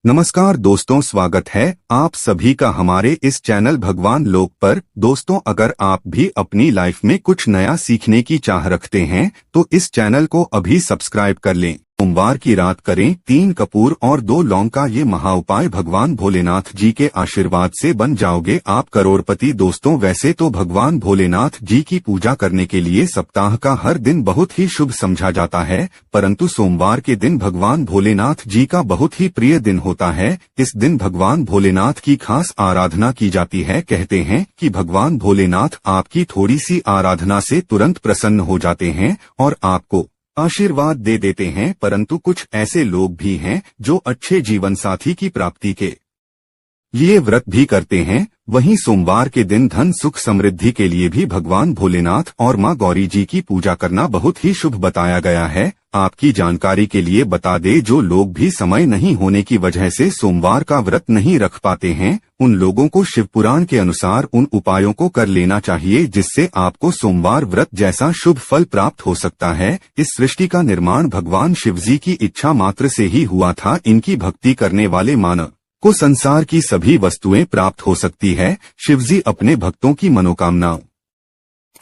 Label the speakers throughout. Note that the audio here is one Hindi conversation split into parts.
Speaker 1: नमस्कार दोस्तों, स्वागत है आप सभी का हमारे इस चैनल भगवान लोक पर। दोस्तों, अगर आप भी अपनी लाइफ में कुछ नया सीखने की चाह रखते हैं तो इस चैनल को अभी सब्सक्राइब कर लें। सोमवार की रात करें 3 कपूर और 2 लौंग का ये महा उपाय, भगवान भोलेनाथ जी के आशीर्वाद से बन जाओगे आप करोड़पति। दोस्तों, वैसे तो भगवान भोलेनाथ जी की पूजा करने के लिए सप्ताह का हर दिन बहुत ही शुभ समझा जाता है, परंतु सोमवार के दिन भगवान भोलेनाथ जी का बहुत ही प्रिय दिन होता है। इस दिन भगवान भोलेनाथ की खास आराधना की जाती है। कहते हैं कि भगवान भोलेनाथ आपकी थोड़ी सी आराधना से तुरंत प्रसन्न हो जाते हैं और आपको आशीर्वाद दे देते हैं। परंतु कुछ ऐसे लोग भी हैं जो अच्छे जीवन साथी की प्राप्ति के लिए व्रत भी करते हैं। वहीं सोमवार के दिन धन सुख समृद्धि के लिए भी भगवान भोलेनाथ और मां गौरी जी की पूजा करना बहुत ही शुभ बताया गया है। आपकी जानकारी के लिए बता दें, जो लोग भी समय नहीं होने की वजह से सोमवार का व्रत नहीं रख पाते हैं, उन लोगों को शिव पुराण के अनुसार उन उपायों को कर लेना चाहिए, जिससे आपको सोमवार व्रत जैसा शुभ फल प्राप्त हो सकता है। इस सृष्टि का निर्माण भगवान शिवजी की इच्छा मात्र से ही हुआ था। इनकी भक्ति करने वाले मानव को संसार की सभी वस्तुएं प्राप्त हो सकती है। शिवजी अपने भक्तों की मनोकामनाओं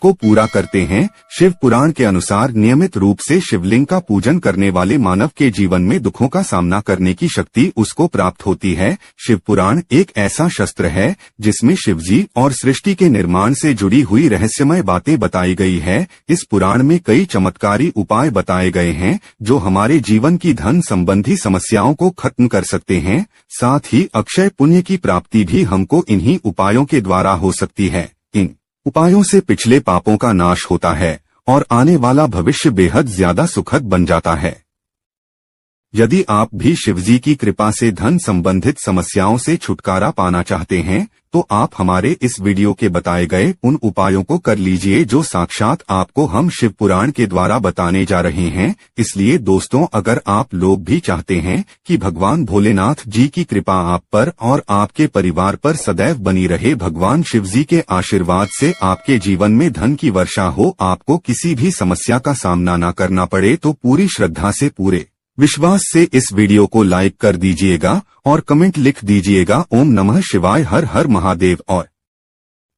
Speaker 1: को पूरा करते हैं। शिव पुराण के अनुसार नियमित रूप से शिवलिंग का पूजन करने वाले मानव के जीवन में दुखों का सामना करने की शक्ति उसको प्राप्त होती है। शिव पुराण एक ऐसा शस्त्र है जिसमें शिवजी और सृष्टि के निर्माण से जुड़ी हुई रहस्यमय बातें बताई गई है। इस पुराण में कई चमत्कारी उपाय बताए गए हैं जो हमारे जीवन की धन संबंधी समस्याओं को खत्म कर सकते हैं। साथ ही अक्षय पुण्य की प्राप्ति भी हमको इन्हीं उपायों के द्वारा हो सकती है। इन उपायों से पिछले पापों का नाश होता है और आने वाला भविष्य बेहद ज्यादा सुखद बन जाता है। यदि आप भी शिवजी की कृपा से धन संबंधित समस्याओं से छुटकारा पाना चाहते हैं तो आप हमारे इस वीडियो के बताए गए उन उपायों को कर लीजिए जो साक्षात आपको हम शिव पुराण के द्वारा बताने जा रहे हैं। इसलिए दोस्तों, अगर आप लोग भी चाहते हैं कि भगवान भोलेनाथ जी की कृपा आप पर और आपके परिवार पर सदैव बनी रहे, भगवान शिवजी के आशीर्वाद से आपके जीवन में धन की वर्षा हो, आपको किसी भी समस्या का सामना न करना पड़े, तो पूरी श्रद्धा से पूरे विश्वास से इस वीडियो को लाइक कर दीजिएगा और कमेंट लिख दीजिएगा ओम नमः शिवाय, हर हर महादेव। और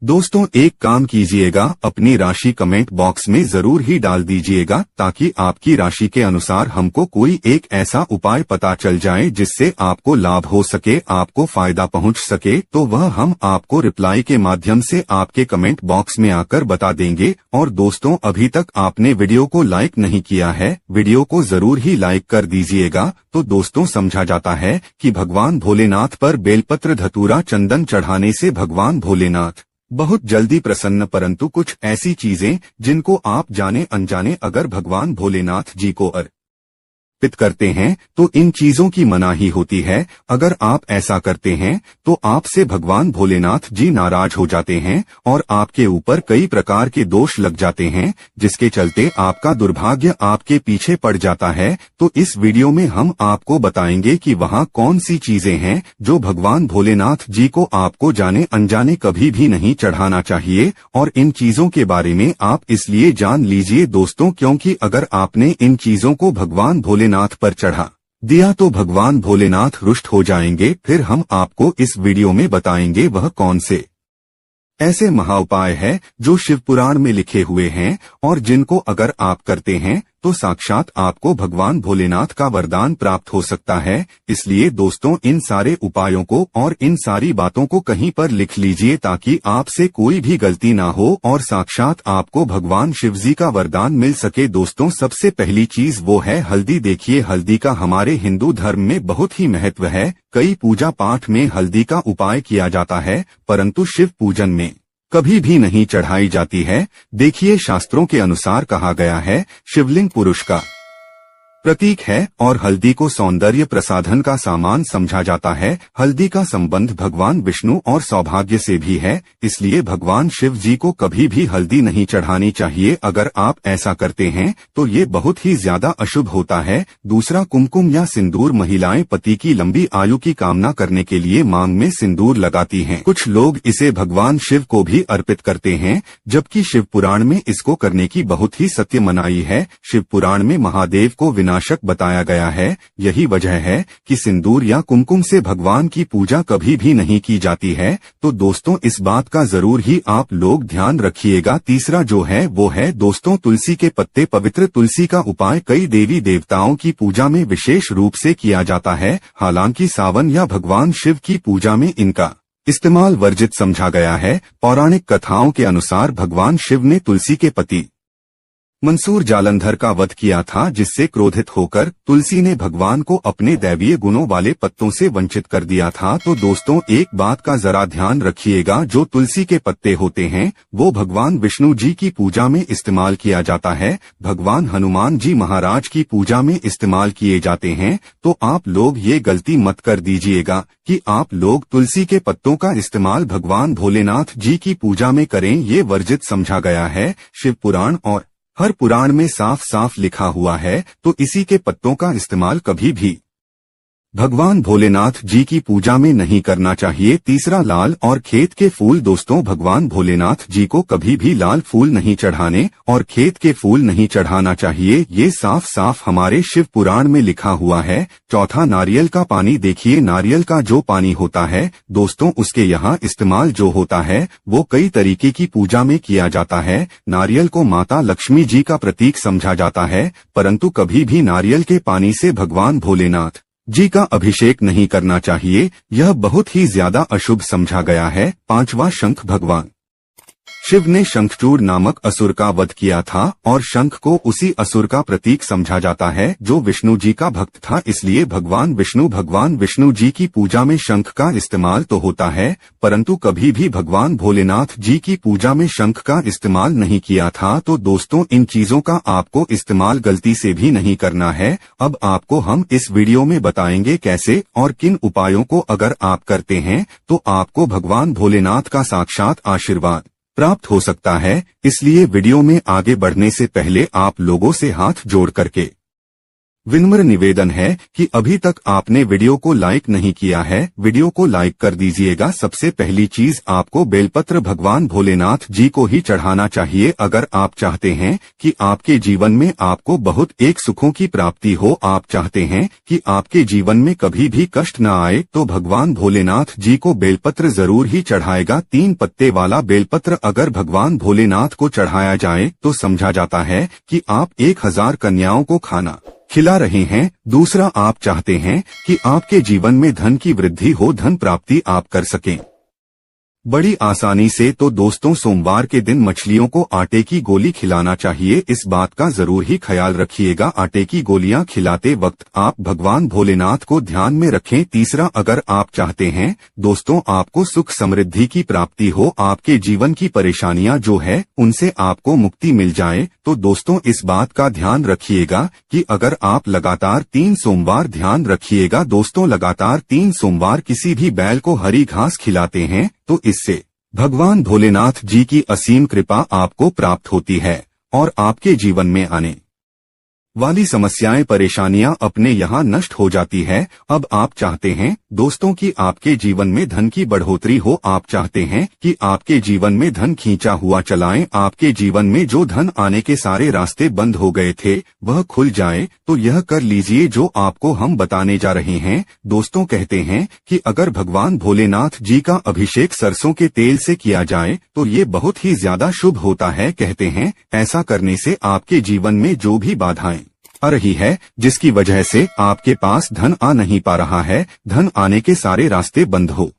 Speaker 1: दोस्तों, एक काम कीजिएगा, अपनी राशि कमेंट बॉक्स में जरूर ही डाल दीजिएगा ताकि आपकी राशि के अनुसार हमको कोई एक ऐसा उपाय पता चल जाए जिससे आपको लाभ हो सके, आपको फायदा पहुंच सके, तो वह हम आपको रिप्लाई के माध्यम से आपके कमेंट बॉक्स में आकर बता देंगे। और दोस्तों, अभी तक आपने वीडियो को लाइक नहीं किया है, वीडियो को जरूर ही लाइक कर दीजिएगा। तो दोस्तों, समझा जाता है कि भगवान भोलेनाथ पर बेलपत्र धतूरा चंदन चढ़ाने से भगवान भोलेनाथ बहुत जल्दी प्रसन्न, परंतु कुछ ऐसी चीजें जिनको आप जाने अनजाने अगर भगवान भोलेनाथ जी को अर्पित करते हैं तो इन चीजों की मनाही होती है। अगर आप ऐसा करते हैं तो आपसे भगवान भोलेनाथ जी नाराज हो जाते हैं और आपके ऊपर कई प्रकार के दोष लग जाते हैं, जिसके चलते आपका दुर्भाग्य आपके पीछे पड़ जाता है। तो इस वीडियो में हम आपको बताएंगे कि वहाँ कौन सी चीजें हैं जो भगवान भोलेनाथ जी को आपको जाने अनजाने कभी भी नहीं चढ़ाना चाहिए। और इन चीजों के बारे में आप इसलिए जान लीजिए दोस्तों, क्योंकि अगर आपने इन चीजों को भगवान भोलेनाथ पर चढ़ा दिया तो भगवान भोलेनाथ रुष्ट हो जाएंगे। फिर हम आपको इस वीडियो में बताएंगे वह कौन से ऐसे महा उपाय है जो शिव पुराण में लिखे हुए हैं और जिनको अगर आप करते हैं तो साक्षात आपको भगवान भोलेनाथ का वरदान प्राप्त हो सकता है। इसलिए दोस्तों, इन सारे उपायों को और इन सारी बातों को कहीं पर लिख लीजिए ताकि आपसे कोई भी गलती ना हो और साक्षात आपको भगवान शिवजी का वरदान मिल सके। दोस्तों, सबसे पहली चीज वो है हल्दी। देखिए, हल्दी का हमारे हिंदू धर्म में बहुत ही महत्व है। कई पूजा पाठ में हल्दी का उपाय किया जाता है, परंतु शिव पूजन में कभी भी नहीं चढ़ाई जाती है। देखिए, शास्त्रों के अनुसार कहा गया है शिवलिंग पुरुष का प्रतीक है और हल्दी को सौंदर्य प्रसाधन का सामान समझा जाता है। हल्दी का संबंध भगवान विष्णु और सौभाग्य से भी है, इसलिए भगवान शिव जी को कभी भी हल्दी नहीं चढ़ानी चाहिए। अगर आप ऐसा करते हैं तो ये बहुत ही ज्यादा अशुभ होता है। दूसरा, कुमकुम या सिंदूर। महिलाएं पति की लंबी आयु की कामना करने के लिए मांग में सिंदूर लगाती हैं। कुछ लोग इसे भगवान शिव को भी अर्पित करते हैं, जबकि शिव पुराण में इसको करने की बहुत ही सत्य मनाही है। शिव पुराण में महादेव को विनाशक बताया गया है। यही वजह है कि सिंदूर या कुमकुम से भगवान की पूजा कभी भी नहीं की जाती है। तो दोस्तों इस बात का जरूर ही आप लोग ध्यान रखिएगा। तीसरा जो है वो है दोस्तों तुलसी के पत्ते। पवित्र तुलसी का उपाय कई देवी देवताओं की पूजा में विशेष रूप से किया जाता है। हालांकि सावन या भगवान शिव की पूजा में इनका इस्तेमाल वर्जित समझा गया है। पौराणिक कथाओं के अनुसार भगवान शिव ने तुलसी के पति मंसूर जालंधर का वध किया था, जिससे क्रोधित होकर तुलसी ने भगवान को अपने दैवीय गुणों वाले पत्तों से वंचित कर दिया था। तो दोस्तों एक बात का जरा ध्यान रखिएगा, जो तुलसी के पत्ते होते हैं वो भगवान विष्णु जी की पूजा में इस्तेमाल किया जाता है। भगवान हनुमान जी महाराज की पूजा में इस्तेमाल किए जाते हैं। तो आप लोग ये गलती मत कर दीजिएगा कि आप लोग तुलसी के पत्तों का इस्तेमाल भगवान भोलेनाथ जी की पूजा में करें। ये वर्जित समझा गया है। शिव पुराण और हर पुराण में साफ साफ लिखा हुआ है। तो इसी के पत्तों का इस्तेमाल कभी भी भगवान भोलेनाथ जी की पूजा में नहीं करना चाहिए। तीसरा लाल और खेत के फूल। दोस्तों भगवान भोलेनाथ जी को कभी भी लाल फूल नहीं चढ़ाने और खेत के फूल नहीं चढ़ाना चाहिए। ये साफ साफ हमारे शिव पुराण में लिखा हुआ है। चौथा नारियल का पानी। देखिए नारियल का जो पानी होता है दोस्तों उसके यहाँ इस्तेमाल जो होता है वो कई तरीके की पूजा में किया जाता है। नारियल को माता लक्ष्मी जी का प्रतीक समझा जाता है, परंतु कभी भी नारियल के पानी से भगवान भोलेनाथ जी का अभिषेक नहीं करना चाहिए। यह बहुत ही ज्यादा अशुभ समझा गया है। पांचवा शंख। भगवान शिव ने शंखचूड़ नामक असुर का वध किया था और शंख को उसी असुर का प्रतीक समझा जाता है जो विष्णु जी का भक्त था। इसलिए भगवान विष्णु जी की पूजा में शंख का इस्तेमाल तो होता है, परंतु कभी भी भगवान भोलेनाथ जी की पूजा में शंख का इस्तेमाल नहीं किया था। तो दोस्तों इन चीजों का आपको इस्तेमाल गलती से भी नहीं करना है। अब आपको हम इस वीडियो में बताएंगे कैसे और किन उपायों को अगर आप करते हैं तो आपको भगवान भोलेनाथ का साक्षात आशीर्वाद प्राप्त हो सकता है। इसलिए वीडियो में आगे बढ़ने से पहले आप लोगों से हाथ जोड़ करके विनम्र निवेदन है कि अभी तक आपने वीडियो को लाइक नहीं किया है, वीडियो को लाइक कर दीजिएगा। सबसे पहली चीज आपको बेलपत्र भगवान भोलेनाथ जी को ही चढ़ाना चाहिए। अगर आप चाहते हैं कि आपके जीवन में आपको बहुत एक सुखों की प्राप्ति हो, आप चाहते हैं कि आपके जीवन में कभी भी कष्ट न आए, तो भगवान भोलेनाथ जी को बेलपत्र जरूर ही चढ़ाएगा। 3 पत्ते वाला बेलपत्र अगर भगवान भोलेनाथ को चढ़ाया जाए तो समझा जाता है कि आप 1000 कन्याओं को खाना खिला रहे हैं। दूसरा आप चाहते हैं कि आपके जीवन में धन की वृद्धि हो, धन प्राप्ति आप कर सकें बड़ी आसानी से। तो दोस्तों सोमवार के दिन मछलियों को आटे की गोली खिलाना चाहिए। इस बात का जरूर ही ख्याल रखिएगा। आटे की गोलियां खिलाते वक्त आप भगवान भोलेनाथ को ध्यान में रखें। तीसरा अगर आप चाहते हैं दोस्तों आपको सुख समृद्धि की प्राप्ति हो, आपके जीवन की परेशानियां जो है उनसे आपको मुक्ति मिल जाए, तो दोस्तों इस बात का ध्यान रखिएगा कि अगर आप लगातार 3 सोमवार ध्यान रखिएगा दोस्तों लगातार 3 सोमवार किसी भी बैल को हरी घास खिलाते हैं तो इससे भगवान भोलेनाथ जी की असीम कृपा आपको प्राप्त होती है और आपके जीवन में आने वाली समस्याएं परेशानियां अपने यहाँ नष्ट हो जाती है। अब आप चाहते हैं दोस्तों कि आपके जीवन में धन की बढ़ोतरी हो, आप चाहते हैं कि आपके जीवन में धन खींचा हुआ चलाएं, आपके जीवन में जो धन आने के सारे रास्ते बंद हो गए थे वह खुल जाए, तो यह कर लीजिए जो आपको हम बताने जा रहे हैं। दोस्तों कहते हैं कि अगर भगवान भोलेनाथ जी का अभिषेक सरसों के तेल से किया जाए तो ये बहुत ही ज्यादा शुभ होता है। कहते हैं ऐसा करने से आपके जीवन में जो भी बाधाएं आ रही है, जिसकी वजह से आपके पास धन आ नहीं पा रहा है, धन आने के सारे रास्ते बंद हो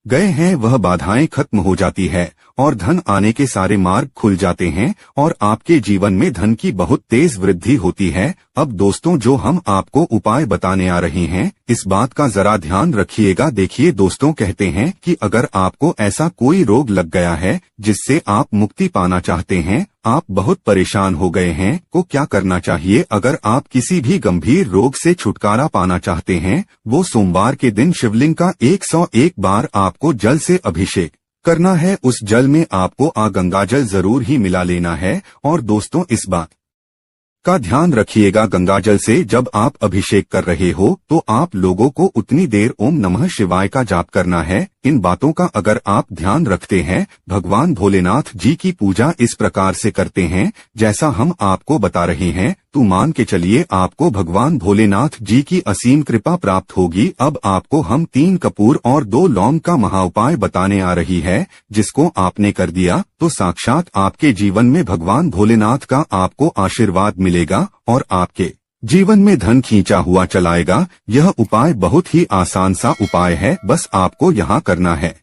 Speaker 1: गए हैं, वह बाधाएं खत्म हो जाती है और धन आने के सारे मार्ग खुल जाते हैं और आपके जीवन में धन की बहुत तेज वृद्धि होती है। अब दोस्तों जो हम आपको उपाय बताने आ रहे हैं इस बात का जरा ध्यान रखिएगा। देखिए दोस्तों कहते हैं कि अगर आपको ऐसा कोई रोग लग गया है जिससे आप मुक्ति पाना चाहते हैं, आप बहुत परेशान हो गए हैं, तो क्या करना चाहिए। अगर आप किसी भी गंभीर रोग से छुटकारा पाना चाहते हैं, वो सोमवार के दिन शिवलिंग का 101 बार आपको जल से अभिषेक करना है। उस जल में आपको गंगाजल जरूर ही मिला लेना है। और दोस्तों इस बात का ध्यान रखिएगा, गंगाजल से जब आप अभिषेक कर रहे हो तो आप लोगों को उतनी देर ओम नमः शिवाय का जाप करना है। इन बातों का अगर आप ध्यान रखते हैं, भगवान भोलेनाथ जी की पूजा इस प्रकार से करते हैं जैसा हम आपको बता रहे हैं, तो मान के चलिए आपको भगवान भोलेनाथ जी की असीम कृपा प्राप्त होगी। अब आपको हम 3 कपूर और 2 लौंग का महाउपाय बताने आ रही है, जिसको आपने कर दिया तो साक्षात आपके जीवन में भगवान भोलेनाथ का आपको आशीर्वाद मिलेगा और आपके जीवन में धन खींचा हुआ चलाएगा। यह उपाय बहुत ही आसान सा उपाय है, बस आपको यहाँ करना है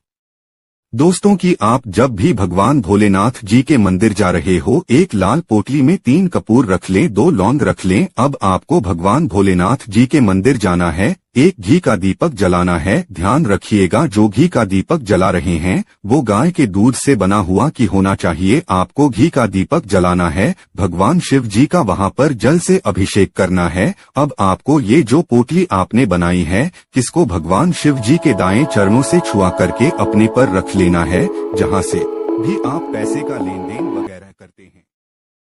Speaker 1: दोस्तों कि आप जब भी भगवान भोलेनाथ जी के मंदिर जा रहे हो, एक लाल पोटली में 3 कपूर रख लें, 2 लौंग रख लें। अब आपको भगवान भोलेनाथ जी के मंदिर जाना है, एक घी का दीपक जलाना है। ध्यान रखिएगा जो घी का दीपक जला रहे हैं वो गाय के दूध से बना हुआ की होना चाहिए। आपको घी का दीपक जलाना है, भगवान शिव जी का वहां पर जल से अभिषेक करना है। अब आपको ये जो पोटली आपने बनाई है, किसको भगवान शिव जी के दाएं चरणों से छुआ करके अपने पर रख लेना है, जहां से भी आप पैसे का लेन देन वगैरह करते हैं।